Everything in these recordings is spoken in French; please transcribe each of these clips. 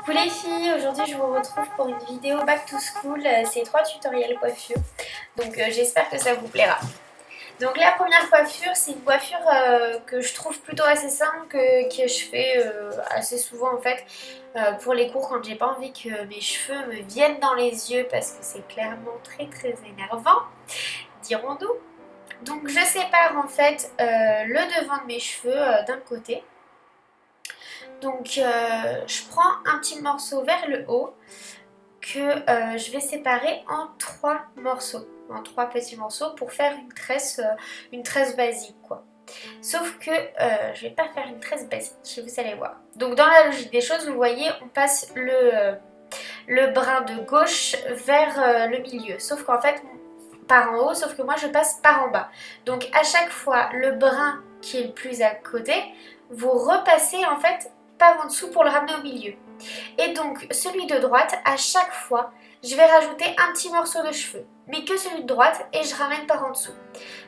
Coucou les filles, aujourd'hui je vous retrouve pour une vidéo back to school, c'est 3 tutoriels coiffure, donc j'espère que ça vous plaira. Donc la première coiffure, c'est une coiffure que je trouve plutôt assez simple, que je fais assez souvent en fait pour les cours quand j'ai pas envie que mes cheveux me viennent dans les yeux parce que c'est clairement très énervant, dirons-nous. Donc je sépare en fait le devant de mes cheveux d'un côté. Donc je prends un petit morceau vers le haut que je vais séparer en 3 morceaux, en 3 petits morceaux pour faire une tresse basique quoi. Sauf que je vais pas faire une tresse basique, vous allez voir. Donc dans la logique des choses, vous voyez, on passe le brin de gauche vers le milieu. Sauf qu'en fait, par en haut, sauf que moi je passe par en bas. Donc à chaque fois, le brin qui est le plus à côté, vous repassez en fait par en dessous pour le ramener au milieu. Et donc celui de droite, à chaque fois, je vais rajouter un petit morceau de cheveux, mais que celui de droite, et je ramène par en dessous.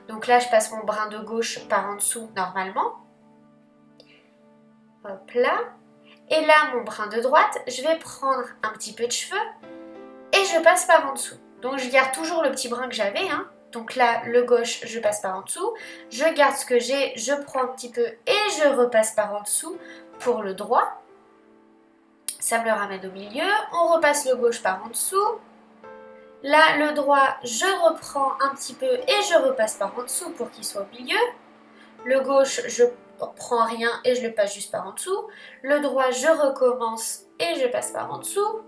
Donc là, je passe mon brin de gauche par en dessous normalement. Hop là. Et là, mon brin de droite, je vais prendre un petit peu de cheveux et je passe par en dessous. Donc je garde toujours le petit brin que j'avais, hein. Donc là, le gauche, je passe par en dessous. Je garde ce que j'ai, je prends un petit peu et je repasse par en dessous pour le droit. Ça me le ramène au milieu. On repasse le gauche par en dessous. Là, le droit, je reprends un petit peu et je repasse par en dessous pour qu'il soit au milieu. Le gauche, je prends rien et je le passe juste par en dessous. Le droit, je recommence et je passe par en dessous.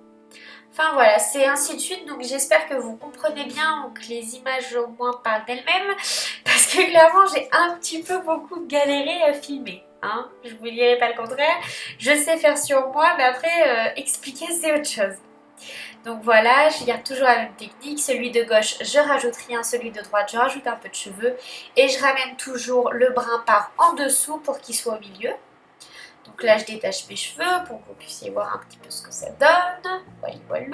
Enfin voilà, c'est ainsi de suite, donc j'espère que vous comprenez bien ou que les images au moins parlent d'elles-mêmes, parce que clairement j'ai un petit peu beaucoup galéré à filmer, hein, je vous dirai pas le contraire, je sais faire sur moi, mais après expliquer c'est autre chose. Donc voilà, je garde toujours la même technique, celui de gauche je rajoute rien, celui de droite je rajoute un peu de cheveux, et je ramène toujours le brin par en dessous pour qu'il soit au milieu. Donc là, je détache mes cheveux pour que vous puissiez voir un petit peu ce que ça donne. Voilà.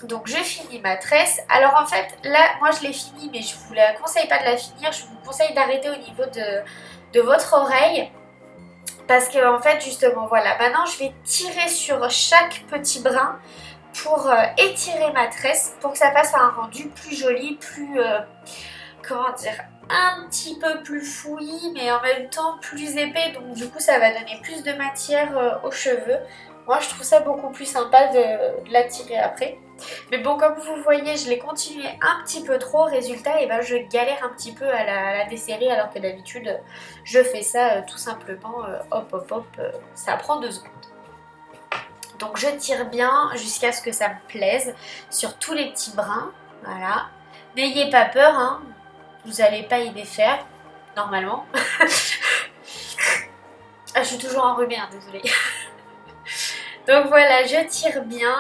Donc je finis ma tresse. Alors en fait, là, moi je l'ai fini, mais je ne vous la conseille pas de la finir. Je vous conseille d'arrêter au niveau de votre oreille. Parce que en fait, justement, voilà. Maintenant, je vais tirer sur chaque petit brin pour étirer ma tresse, pour que ça fasse un rendu plus joli, plus... comment dire, un petit peu plus fouillis mais en même temps plus épais, donc du coup ça va donner plus de matière aux cheveux. Moi je trouve ça beaucoup plus sympa de la tirer après. Mais bon, comme vous voyez, je l'ai continué un petit peu trop, résultat et ben je galère un petit peu à la desserrer, alors que d'habitude je fais ça tout simplement hop, ça prend 2 secondes. Donc je tire bien jusqu'à ce que ça me plaise sur tous les petits brins, voilà. N'ayez pas peur, hein. Vous n'allez pas y défaire, normalement. Ah, je suis toujours enrhumée, hein, désolée. Donc voilà, je tire bien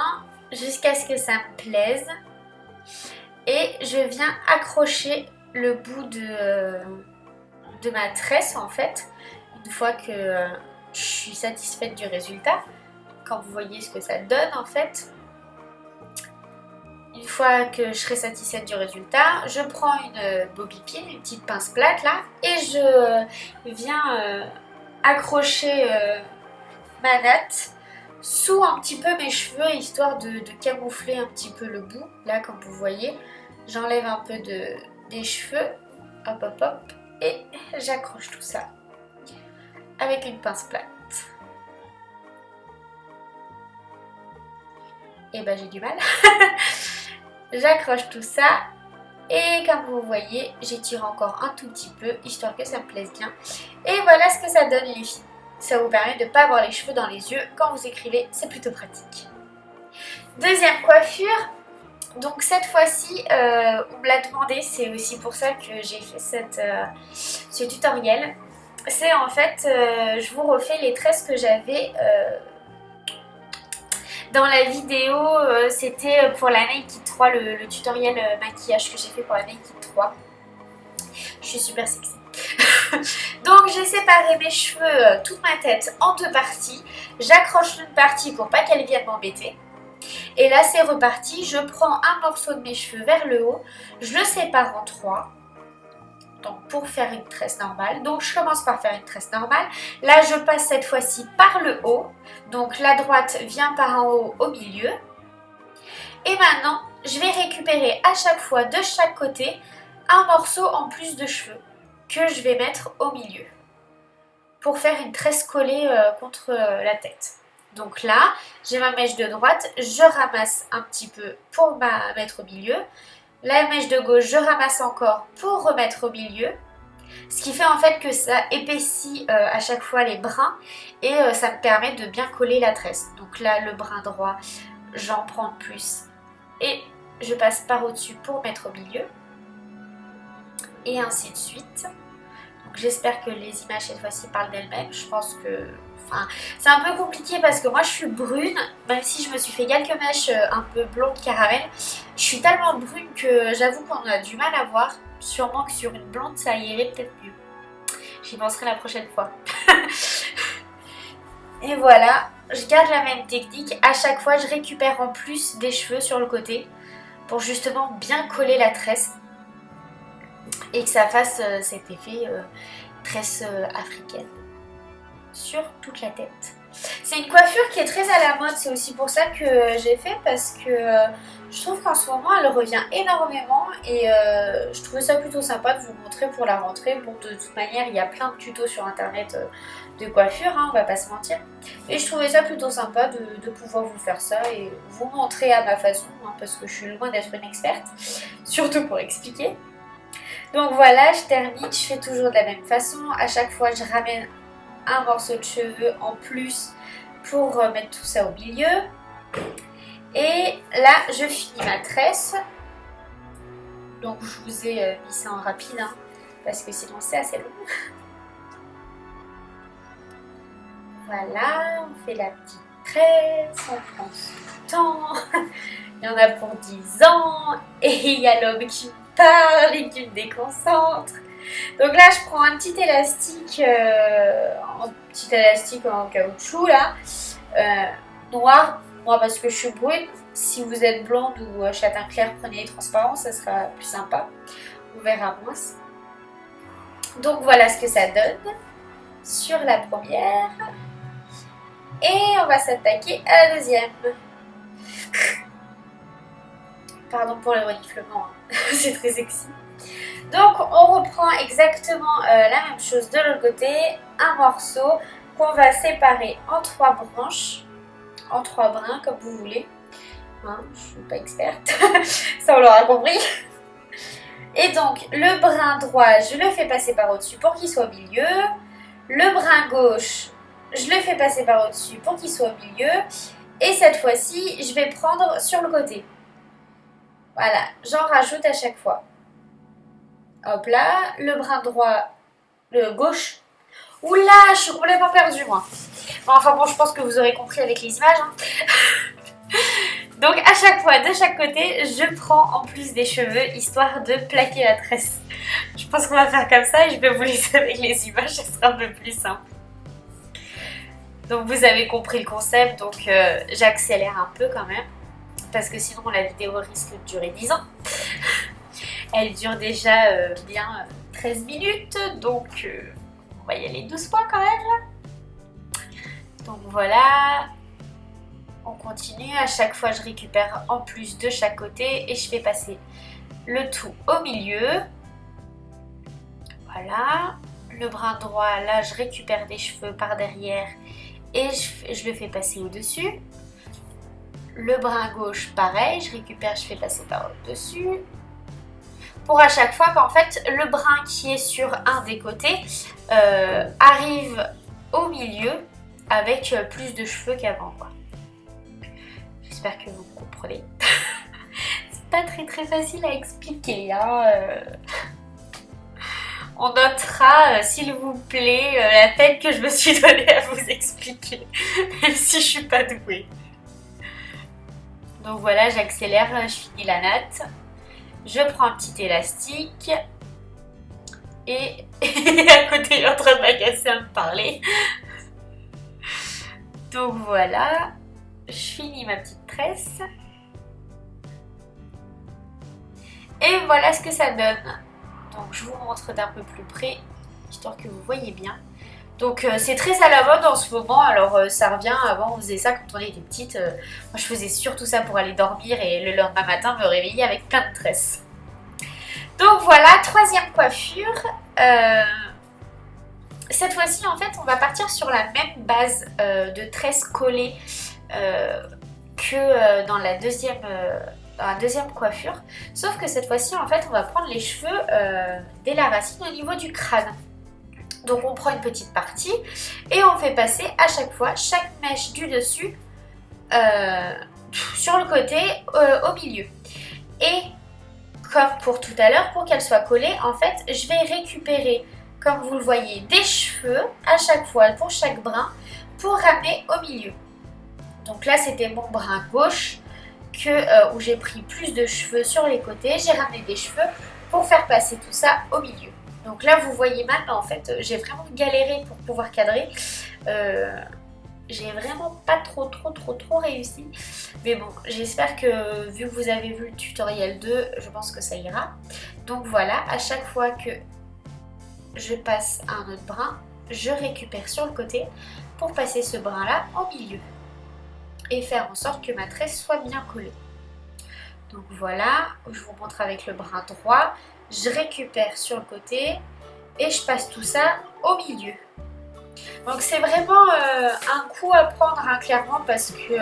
jusqu'à ce que ça me plaise. Et je viens accrocher le bout de ma tresse, en fait. Une fois que je suis satisfaite du résultat. Quand vous voyez ce que ça donne, en fait. Une fois que je serai satisfaite du résultat, je prends une bobby pin, une petite pince plate là, et je viens accrocher ma natte sous un petit peu mes cheveux, histoire de camoufler un petit peu le bout. Là, comme vous voyez, j'enlève un peu des cheveux, hop, et j'accroche tout ça avec une pince plate. Et ben j'ai du mal. J'accroche tout ça et comme vous voyez, j'étire encore un tout petit peu histoire que ça me plaise bien. Et voilà ce que ça donne les filles. Ça vous permet de ne pas avoir les cheveux dans les yeux quand vous écrivez, c'est plutôt pratique. Deuxième coiffure. Donc cette fois-ci, on me l'a demandé, c'est aussi pour ça que j'ai fait ce tutoriel. C'est en fait, je vous refais les tresses que j'avais... dans la vidéo, c'était pour la Naked 3, le tutoriel maquillage que j'ai fait pour la Naked 3. Je suis super sexy. Donc j'ai séparé mes cheveux, toute ma tête, en 2 parties. J'accroche une partie pour pas qu'elle vienne m'embêter. Et là c'est reparti, je prends un morceau de mes cheveux vers le haut, je le sépare en 3. Donc pour faire une tresse normale. Donc je commence par faire une tresse normale. Là je passe cette fois-ci par le haut. Donc la droite vient par en haut au milieu. Et maintenant, je vais récupérer à chaque fois de chaque côté un morceau en plus de cheveux que je vais mettre au milieu pour faire une tresse collée contre la tête. Donc là, j'ai ma mèche de droite, je ramasse un petit peu pour mettre au milieu. La mèche de gauche, je ramasse encore pour remettre au milieu. Ce qui fait en fait que ça épaissit à chaque fois les brins et ça me permet de bien coller la tresse. Donc là, le brin droit, j'en prends plus et je passe par au-dessus pour mettre au milieu. Et ainsi de suite. J'espère que les images cette fois-ci parlent d'elles-mêmes. Je pense que... Enfin, c'est un peu compliqué parce que moi je suis brune, même si je me suis fait quelques mèches un peu blondes caramel. Je suis tellement brune que j'avoue qu'on a du mal à voir. Sûrement que sur une blonde ça irait peut-être mieux. J'y penserai la prochaine fois. Et voilà, je garde la même technique. À chaque fois je récupère en plus des cheveux sur le côté pour justement bien coller la tresse. Et que ça fasse cet effet tresse africaine sur toute la tête. C'est une coiffure qui est très à la mode, c'est aussi pour ça que j'ai fait parce que je trouve qu'en ce moment elle revient énormément et je trouvais ça plutôt sympa de vous montrer pour la rentrée. Bon, de toute manière, il y a plein de tutos sur internet de coiffure, hein, on va pas se mentir. Et je trouvais ça plutôt sympa de pouvoir vous faire ça et vous montrer à ma façon, hein, parce que je suis loin d'être une experte, surtout pour expliquer. Donc voilà, je termine, je fais toujours de la même façon. À chaque fois, je ramène un morceau de cheveux en plus pour mettre tout ça au milieu. Et là, je finis ma tresse. Donc je vous ai mis ça en rapide, hein, parce que sinon c'est assez long. Voilà, on fait la petite tresse, on prend son temps. Il y en a pour 10 ans. Et il y a l'homme qui parle et qui me déconcentre. Donc là je prends un petit élastique en caoutchouc là, noir, moi parce que je suis brune. Si vous êtes blonde ou châtain clair, prenez transparent, ça sera plus sympa, on verra moins. Donc voilà ce que ça donne sur la première et on va s'attaquer à la deuxième. Pardon pour le reniflement, hein. C'est très sexy. Donc on reprend exactement la même chose de l'autre côté, un morceau qu'on va séparer en 3 branches, en 3 brins comme vous voulez. Hein, je ne suis pas experte, ça on l'aura compris. Et donc le brin droit, je le fais passer par au-dessus pour qu'il soit au milieu. Le brin gauche, je le fais passer par au-dessus pour qu'il soit au milieu. Et cette fois-ci, je vais prendre sur le côté. Voilà, j'en rajoute à chaque fois. Hop là, le brin droit, le gauche. Oula, je suis complètement perdue moi. Enfin bon, je pense que vous aurez compris avec les images. Hein. Donc à chaque fois, de chaque côté, je prends en plus des cheveux, histoire de plaquer la tresse. Je pense qu'on va faire comme ça et je vais vous laisser avec les images, ça sera un peu plus simple. Donc vous avez compris le concept, donc j'accélère un peu quand même. Parce que sinon la vidéo risque de durer 10 ans. Elle dure déjà bien 13 minutes, donc on va y aller doucement quand même. Donc voilà, on continue. À chaque fois, je récupère en plus de chaque côté et je fais passer le tout au milieu. Voilà, le brin droit, là, je récupère des cheveux par derrière et je le fais passer au-dessus. Le brin gauche, pareil, je récupère, je fais passer par au-dessus. Pour à chaque fois qu'en fait, le brin qui est sur un des côtés arrive au milieu avec plus de cheveux qu'avant. J'espère que vous comprenez. C'est pas très facile à expliquer. Hein, On notera, s'il vous plaît, la peine que je me suis donnée à vous expliquer, même si je suis pas douée. Donc voilà, j'accélère, je finis la natte. Je prends un petit élastique et à côté il est en train de m'agacer à me parler. Donc voilà, je finis ma petite tresse. Et voilà ce que ça donne. Donc je vous montre d'un peu plus près, histoire que vous voyez bien. Donc c'est très à la mode en ce moment, alors ça revient, avant on faisait ça quand on était petite. Moi je faisais surtout ça pour aller dormir et le lendemain matin me réveiller avec plein de tresses. Donc voilà, troisième coiffure. Cette fois-ci en fait on va partir sur la même base de tresses collées que dans la deuxième coiffure. Sauf que cette fois-ci en fait on va prendre les cheveux dès la racine au niveau du crâne. Donc on prend une petite partie et on fait passer à chaque fois chaque mèche du dessus sur le côté au milieu. Et comme pour tout à l'heure, pour qu'elle soit collée, en fait je vais récupérer, comme vous le voyez, des cheveux à chaque fois pour chaque brin pour ramener au milieu. Donc là c'était mon brin gauche où j'ai pris plus de cheveux sur les côtés, j'ai ramené des cheveux pour faire passer tout ça au milieu. Donc là vous voyez maintenant en fait j'ai vraiment galéré pour pouvoir cadrer, j'ai vraiment pas trop réussi, mais bon j'espère que vu que vous avez vu le tutoriel 2, je pense que ça ira. Donc voilà, à chaque fois que je passe un autre brin, je récupère sur le côté pour passer ce brin là au milieu et faire en sorte que ma tresse soit bien collée. Donc voilà, je vous montre avec le brin droit, je récupère sur le côté et je passe tout ça au milieu. Donc c'est vraiment un coup à prendre hein, clairement, parce que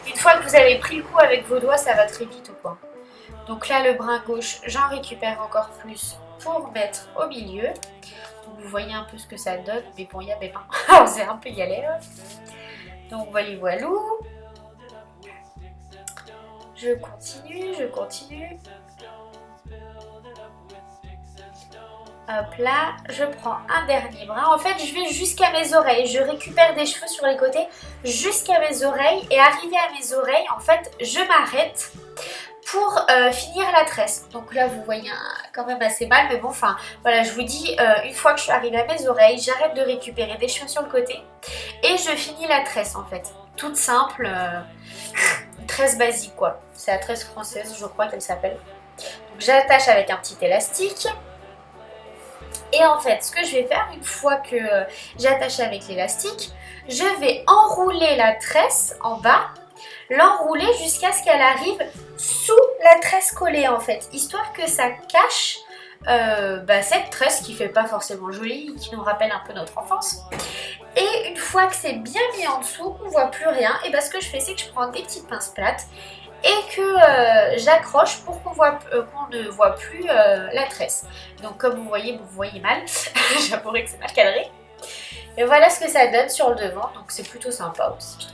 une fois que vous avez pris le coup avec vos doigts, ça va très vite au point. Donc là le brin gauche, j'en récupère encore plus pour mettre au milieu. Donc vous voyez un peu ce que ça donne, mais bon il y a mes mains, c'est un peu galère. Donc voilà, voilou. Je continue. Hop là, je prends un dernier brin. En fait, je vais jusqu'à mes oreilles. Je récupère des cheveux sur les côtés jusqu'à mes oreilles. Et arrivé à mes oreilles, en fait, je m'arrête pour finir la tresse. Donc là, vous voyez quand même assez mal. Mais bon, enfin, voilà, je vous dis, une fois que je suis arrivée à mes oreilles, j'arrête de récupérer des cheveux sur le côté. Et je finis la tresse, en fait. Toute simple, tresse basique, quoi. C'est la tresse française, je crois qu'elle s'appelle. Donc j'attache avec un petit élastique. Et en fait, ce que je vais faire, une fois que j'ai attaché avec l'élastique, je vais enrouler la tresse en bas, l'enrouler jusqu'à ce qu'elle arrive sous la tresse collée en fait, histoire que ça cache cette tresse qui fait pas forcément jolie, qui nous rappelle un peu notre enfance. Et une fois que c'est bien mis en dessous, on voit plus rien, et ce que je fais, c'est que je prends des petites pinces plates et que j'accroche pour qu'on ne voit plus la tresse. Donc comme vous voyez mal, j'avouerai que c'est mal cadré. Et voilà ce que ça donne sur le devant, donc c'est plutôt sympa aussi.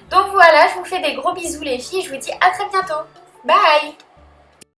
Donc voilà, je vous fais des gros bisous les filles, je vous dis à très bientôt. Bye!